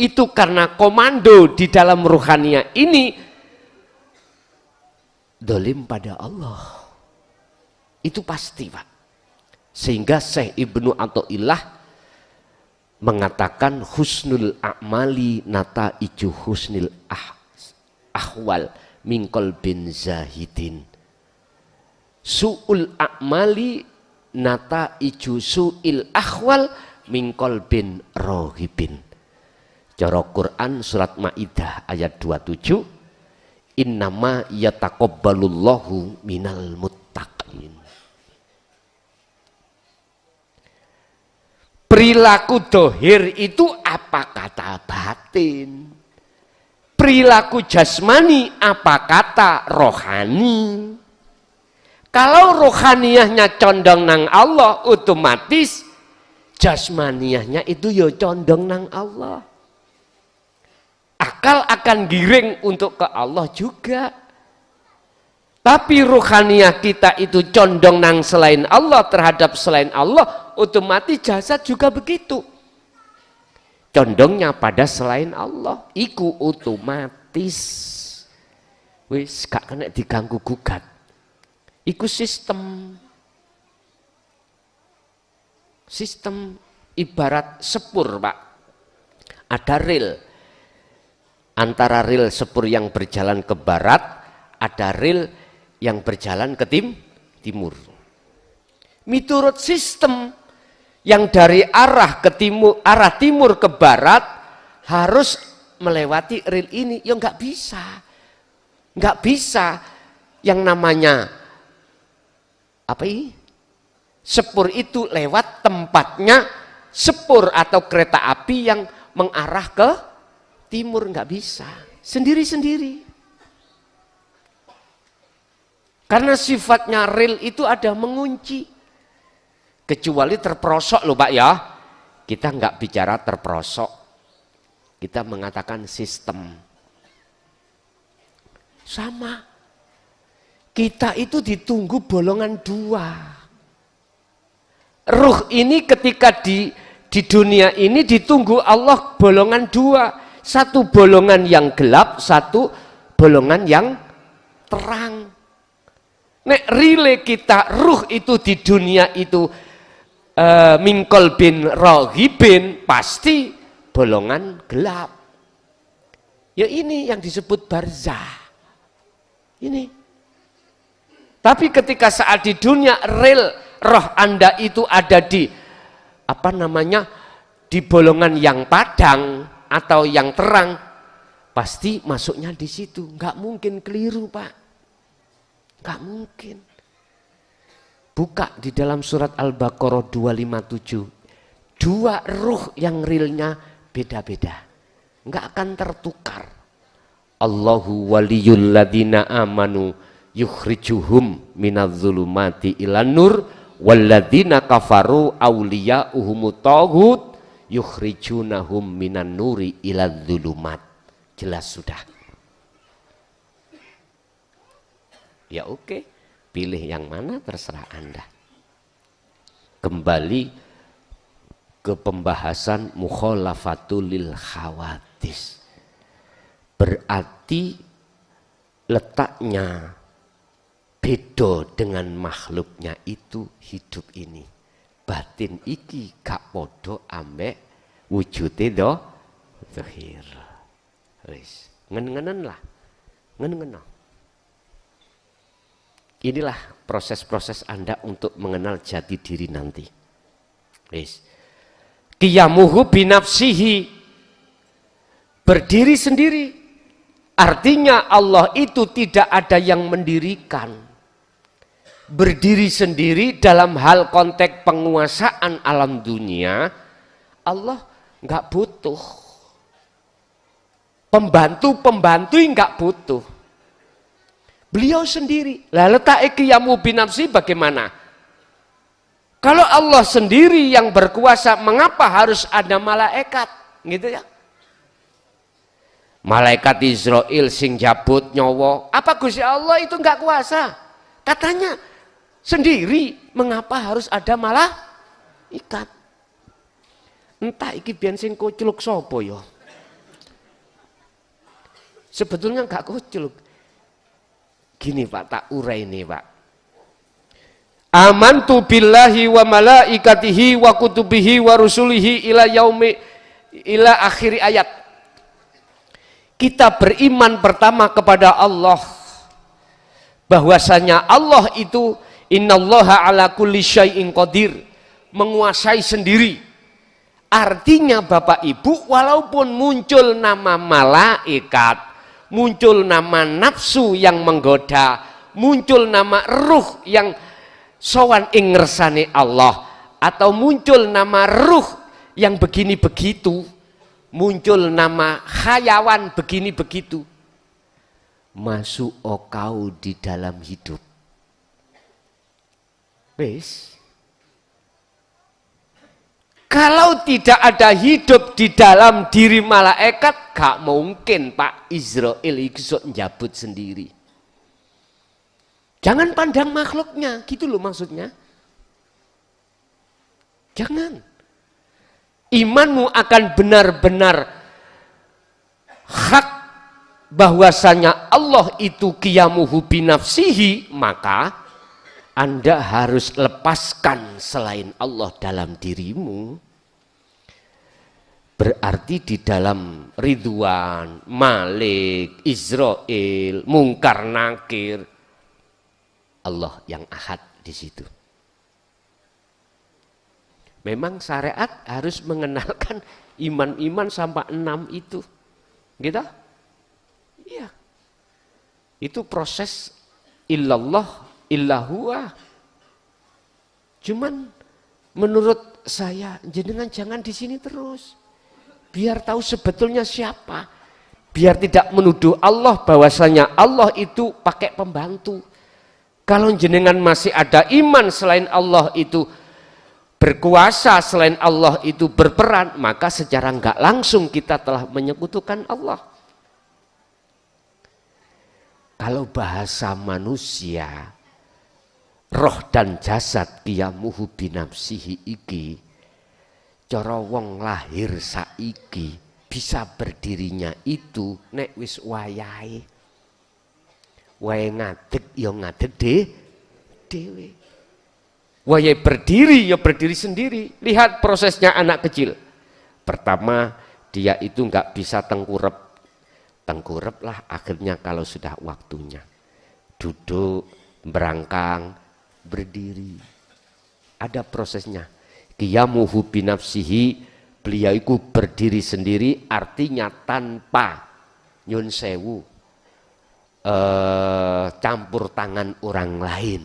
Speaker 1: Itu karena komando di dalam ruhaniyah ini dolim pada Allah. Itu pasti, Pak. Sehingga Syekh Ibnu Athaillah mengatakan husnul a'mali nata iju husnil ahwal mingkol bin zahidin. Su'ul a'mali nata iju su'il ahwal mingkol bin rohibin. Cara Quran surat Maidah ayat 27, innama yataqabbalullahu minal muttaqin. Perilaku dohir itu apa kata batin? Perilaku jasmani apa kata rohani? Kalau rohaniyahnya condong nang Allah, otomatis jasmaniyahnya itu ya condong nang Allah. Akal akan giring untuk ke Allah juga. Tapi ruhaniyah kita itu condong nang selain Allah, terhadap selain Allah, otomatis jasad juga begitu. Condongnya pada selain Allah, iku otomatis wis gak kena diganggu gugat. Iku sistem ibarat sepur, Pak. Ada rel. Antara rel sepur yang berjalan ke barat, ada rel yang berjalan ke timur. Miturut sistem yang dari arah timur ke barat harus melewati rel ini, ya nggak bisa yang namanya apa ini? Sepur itu lewat tempatnya sepur atau kereta api yang mengarah ke timur, nggak bisa sendiri-sendiri. Karena sifatnya rel itu ada mengunci. Kecuali terperosok loh, Pak ya. Kita nggak bicara terperosok. Kita mengatakan sistem. Sama. Kita itu ditunggu bolongan dua. Ruh ini ketika Di dunia ini ditunggu Allah bolongan dua. Satu bolongan yang gelap, satu bolongan yang terang. Nek rile kita ruh itu di dunia itu mingkol bin rohibin, pasti bolongan gelap. Ya ini yang disebut barzah. Ini. Tapi ketika saat di dunia real roh Anda itu ada di di bolongan yang padang atau yang terang, pasti masuknya di situ. Nggak mungkin keliru, Pak. Nggak mungkin. Buka di dalam surat Al-Baqarah 257. Dua ruh yang realnya beda-beda. Nggak akan tertukar. Allahu waliyul ladina amanu yukhrijuhum minadz-zulumati ilan nur walladzina kafaru awliya'uhumut taghut yukhrijunahum minan nuri iladzulumat. Jelas sudah. Ya oke, pilih yang mana terserah Anda. Kembali ke pembahasan mukhalafatul lil khawatis. Berarti letaknya beda dengan makhluknya itu hidup ini. Batin iki gak podo ambek wujude do zahir. Wis, ngen-ngenen lah. Ngen-ngeno. Inilah proses-proses Anda untuk mengenal jati diri nanti. Wis. Qiyamuhu binafsihi, berdiri sendiri. Artinya Allah itu tidak ada yang mendirikan. Berdiri sendiri dalam hal konteks penguasaan alam dunia, Allah nggak butuh. Pembantu nggak butuh. Beliau sendiri. Lah letak qiyamu binafsi bagaimana? Kalau Allah sendiri yang berkuasa, mengapa harus ada malaikat? Gitu ya. Malaikat Israel sing jabut nyawa, apa Gusti Allah itu enggak kuasa? Katanya sendiri, mengapa harus ada malaikat? Entah iki biyen sing kucluk sapa ya. Sebetulnya enggak kucluk. Gini Pak, tak urai ini Pak. Amantu billahi wa malaikatihi wa kutubihi wa rusulihi ila akhiri ayat. Kita beriman pertama kepada Allah, bahwasanya Allah itu innallaha ala kulli syai'in qadir, menguasai sendiri. Artinya Bapak Ibu, walaupun muncul nama malaikat, muncul nama nafsu yang menggoda, muncul nama ruh yang sowan ing ngersane Allah, atau muncul nama ruh yang begini begitu, muncul nama hayawan begini begitu, masuk kau di dalam hidup. Wes. Kalau tidak ada hidup di dalam diri malaikat, gak mungkin Pak Israel iso njabut sendiri. Jangan pandang makhluknya, gitu loh maksudnya. Jangan. Imanmu akan benar-benar hak bahwasanya Allah itu qiyamuhu binafsihi, maka Anda harus lepaskan selain Allah dalam dirimu. Berarti di dalam Ridwan, Malik, Israel, Mungkar Nakir, Allah yang ahad di situ. Memang syariat harus mengenalkan iman-iman sampai 6 itu. Gitu? Iya. Itu proses illallah, illahuwa. Cuman menurut saya, jenengan jangan di sini terus. Biar tahu sebetulnya siapa. Biar tidak menuduh Allah bahwasanya Allah itu pakai pembantu. Kalau jenengan masih ada iman selain Allah itu berkuasa, selain Allah itu berperan, maka secara enggak langsung kita telah menyekutukan Allah. Kalau bahasa manusia, roh dan jasad qiyamuhu binafsihi iki, cara wong lahir saiki bisa berdirinya itu nek wis wayahe. Wayahe ngadeg ya ngadeg dhewe. Wayahe berdiri ya berdiri sendiri. Lihat prosesnya anak kecil. Pertama dia itu nggak bisa tengkurep. Tengkurep lah akhirnya kalau sudah waktunya. Duduk, berangkang, berdiri. Ada prosesnya. Qiyamuhu binafsihi, beliau itu berdiri sendiri artinya tanpa nyun sewu campur tangan orang lain.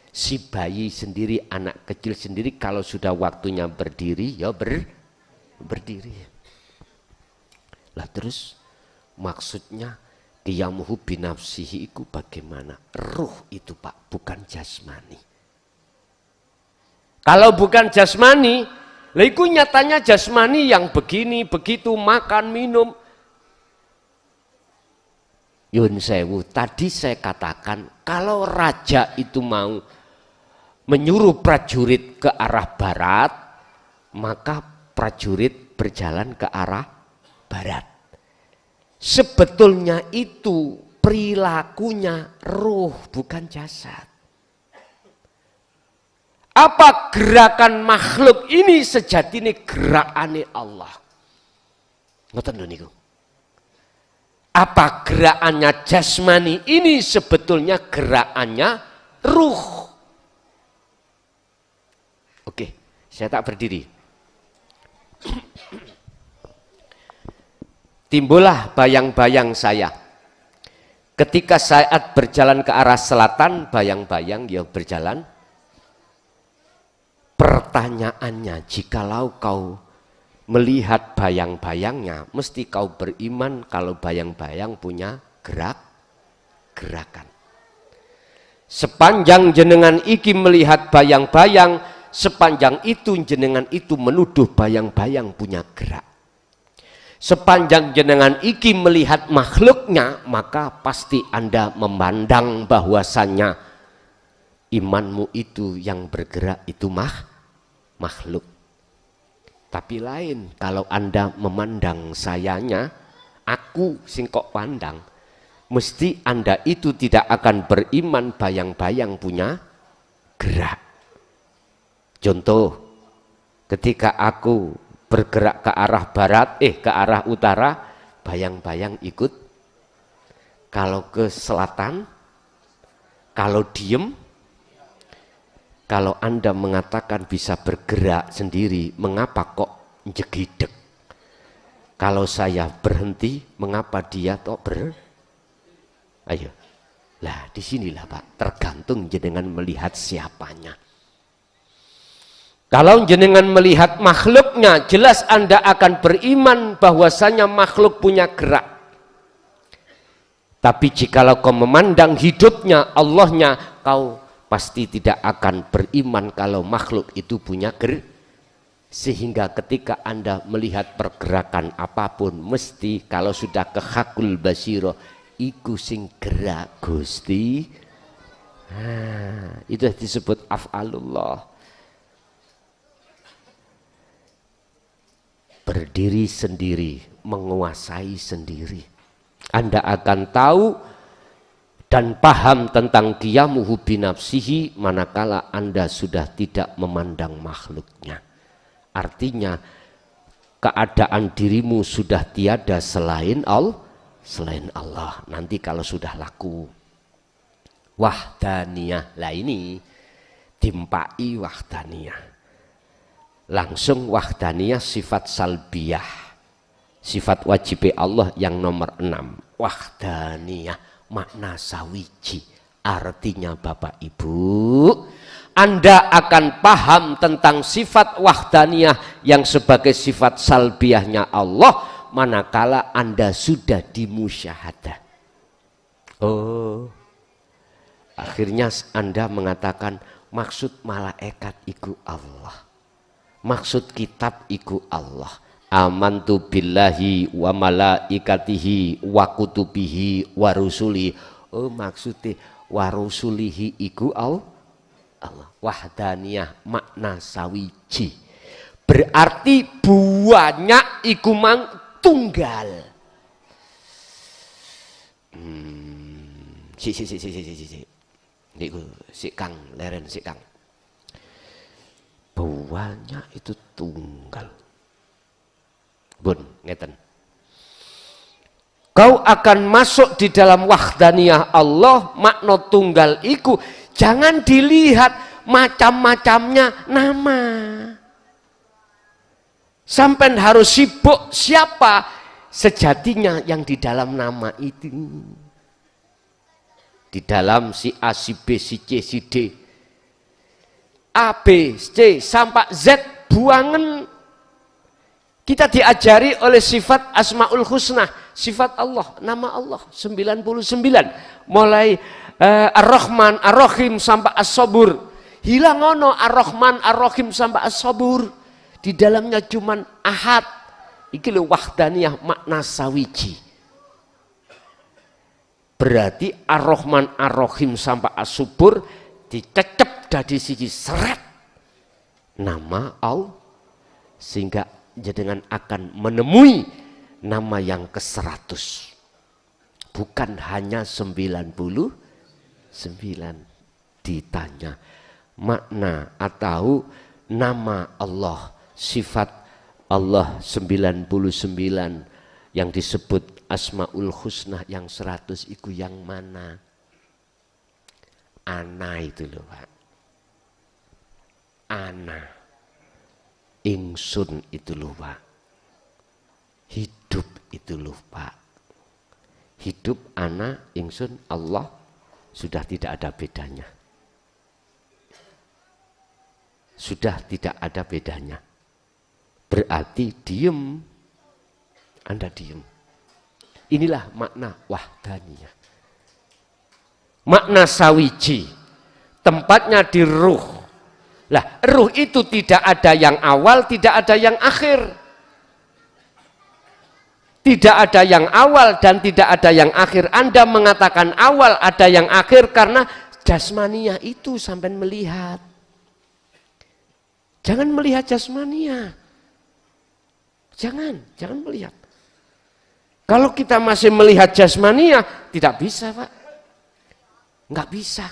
Speaker 1: Si bayi sendiri, anak kecil sendiri kalau sudah waktunya berdiri ya berdiri. Lah terus maksudnya qiyamuhu binafsihi itu bagaimana? Ruh itu Pak, bukan jasmani. Kalau bukan jasmani, lah itu nyatanya jasmani yang begini, begitu, makan, minum. Yun sewu, tadi saya katakan kalau raja itu mau menyuruh prajurit ke arah barat, maka prajurit berjalan ke arah barat. Sebetulnya itu perilakunya ruh, bukan jasad. Apa gerakan makhluk ini sejatine gerakane Allah. Ngoten lho niku. Apa gerakannya jasmani ini sebetulnya gerakannya ruh. Oke, saya tak berdiri. Timbullah bayang-bayang saya. Ketika saat berjalan ke arah selatan, bayang-bayang ya berjalan. Pertanyaannya, jikalau kau melihat bayang-bayangnya, mesti kau beriman kalau bayang-bayang punya gerakan. Sepanjang jenengan iki melihat bayang-bayang, sepanjang itu jenengan itu menuduh bayang-bayang punya gerak. Sepanjang jenengan iki melihat makhluknya, maka pasti Anda memandang bahwasannya imanmu itu yang bergerak itu makhluk. Tapi lain kalau Anda memandang sayanya, aku sing kok pandang, mesti Anda itu tidak akan beriman bayang-bayang punya gerak. Contoh, ketika aku bergerak ke arah barat, ke arah utara, bayang-bayang ikut. Kalau ke selatan, kalau diem, kalau Anda mengatakan bisa bergerak sendiri, mengapa kok jegideg? Kalau saya berhenti, mengapa dia kok Ayo. Lah, disinilah Pak, tergantung jenengan melihat siapanya. Kalau jenengan melihat makhluknya, jelas Anda akan beriman bahwasanya makhluk punya gerak. Tapi jikalau kau memandang hidupnya, Allahnya, kau pasti tidak akan beriman kalau makhluk itu punya gerak. Sehingga ketika Anda melihat pergerakan apapun, mesti kalau sudah ke hakul basiro, iku sing gerak Gusti. Itu disebut af'alullah. Berdiri sendiri, menguasai sendiri. Anda akan tahu dan paham tentang qiyamuhu binafsihi manakala Anda sudah tidak memandang makhluknya. Artinya keadaan dirimu sudah tiada selain Allah. Nanti kalau sudah laku wahdaniyah, lah ini timpai wahdaniyah. Langsung wahdaniyah sifat salbiyah, sifat wajib Allah yang nomor 6. Wahdaniyah makna sawiji, artinya Bapak Ibu, Anda akan paham tentang sifat wahdaniyah yang sebagai sifat salbiyahnya Allah manakala Anda sudah dimusyahadah. Oh, akhirnya Anda mengatakan maksud malaikat iku Allah, maksud kitab iku Allah. Amantu billahi wa malaikatihi wa kutubihi wa rusuli. Oh, maksudnya wa rusulihi iku Allah. Wahdaniyah makna sawiji. berarti banyak iku mang tunggal. Si. Niku si Kang leren si Kang. Banyak itu tunggal. Bun, ngeten. Kau akan masuk di dalam wahdaniyah Allah, makna tunggal iku jangan dilihat macam-macamnya nama. Sampai harus sibuk siapa sejatinya yang di dalam nama itu. Di dalam si A, si B, si C, si D, A, B, C sampai Z buangan. Kita diajari oleh sifat Asmaul Husna, sifat Allah, nama Allah 99. Mulai Ar-Rahman, Ar-Rahim sampai As-Sabur. Hilang ono Ar-Rahman, Ar-Rahim sampai As-Sabur. Di dalamnya cuman Ahad. Iki lho wahdaniyah makna sawiji. Berarti Ar-Rahman Ar-Rahim sampai As-Subur dicecep dari sisi seret nama Allah, sehingga jenengan akan menemui nama yang ke-100, bukan hanya 99. Ditanya makna atau nama Allah, sifat Allah 99 yang disebut Asmaul Husna yang 100 itu yang mana? Ana itu loh Pak. Ana. Ingsun itu loh Pak. Hidup itu loh Pak. Hidup, ana, ingsun, Allah sudah tidak ada bedanya. Sudah tidak ada bedanya. Berarti diem. Anda diem. Inilah makna wahdaniyah. Makna sawiji. Tempatnya di ruh. Lah, ruh itu tidak ada yang awal, tidak ada yang akhir. Tidak ada yang awal dan tidak ada yang akhir. Anda mengatakan awal, ada yang akhir karena jasmania itu sampai melihat. Jangan melihat jasmania. Jangan melihat. Kalau kita masih melihat jasmania, tidak bisa Pak. Enggak bisa.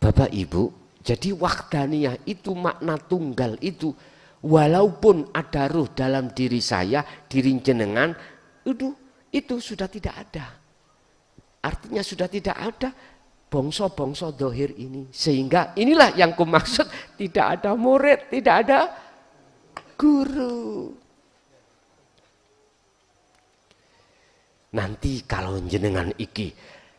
Speaker 1: Bapak Ibu, jadi wahdaniyah itu makna tunggal itu, walaupun ada ruh dalam diri saya, diri jenengan, itu sudah tidak ada. Artinya sudah tidak ada bongso-bongso dohir ini. Sehingga inilah yang kumaksud, tidak ada murid, tidak ada guru. Nanti kalau jenengan iki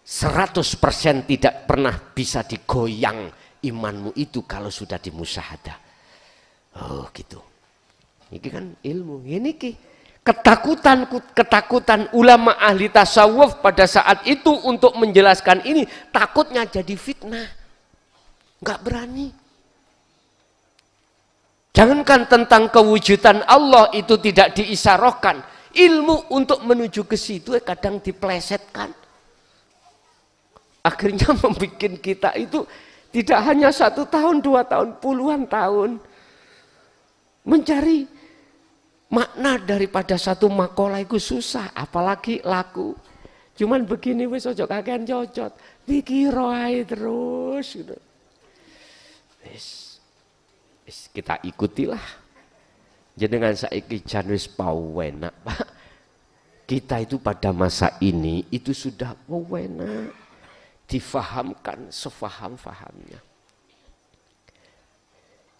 Speaker 1: 100% tidak pernah bisa digoyang imanmu itu kalau sudah dimusyahadah. Oh gitu. Ini kan ilmu. Ini ki ketakutan ulama ahli tasawuf pada saat itu untuk menjelaskan ini, takutnya jadi fitnah. Enggak berani. Jangankan tentang kewujudan Allah itu tidak diisyarohkan. Ilmu untuk menuju ke situ kadang diplesetkan. Akhirnya membuat kita itu tidak hanya 1 tahun, 2 tahun, puluhan tahun. Mencari makna daripada satu makalah itu susah, apalagi laku. Cuman begini wis ojo kakean cocot, dikira ae terus gitu. Wis kita ikutilah. Jenengan saiki jan wis pawenak, Pak. Kita itu pada masa ini itu sudah pawenak, difahamkan sefaham-fahamnya.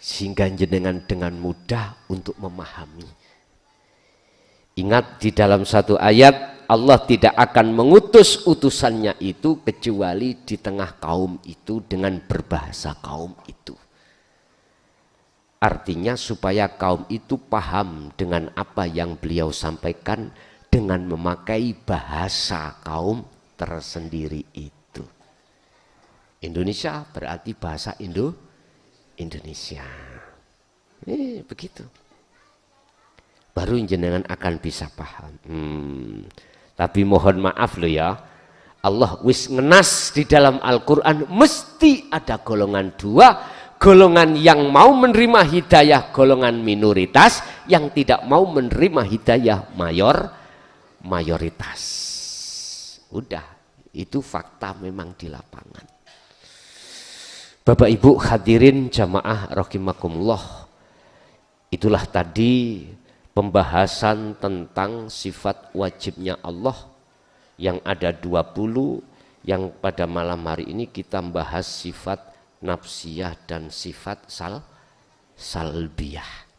Speaker 1: Sehingga jenengan dengan mudah untuk memahami. Ingat di dalam satu ayat, Allah tidak akan mengutus utusannya itu kecuali di tengah kaum itu dengan berbahasa kaum itu. Artinya supaya kaum itu paham dengan apa yang beliau sampaikan dengan memakai bahasa kaum tersendiri itu. Indonesia berarti bahasa Indonesia. Begitu. Baru jenengan akan bisa paham. Tapi mohon maaf loh ya. Allah wis ngenas di dalam Al-Quran mesti ada golongan 2. golongan yang mau menerima hidayah golongan minoritas, yang tidak mau menerima hidayah mayoritas. Udah, itu fakta memang di lapangan. Bapak Ibu hadirin jamaah rahimakumullah, itulah tadi pembahasan tentang sifat wajibnya Allah yang ada 20, yang pada malam hari ini kita membahas sifat nafsiyah dan sifat salbiyah.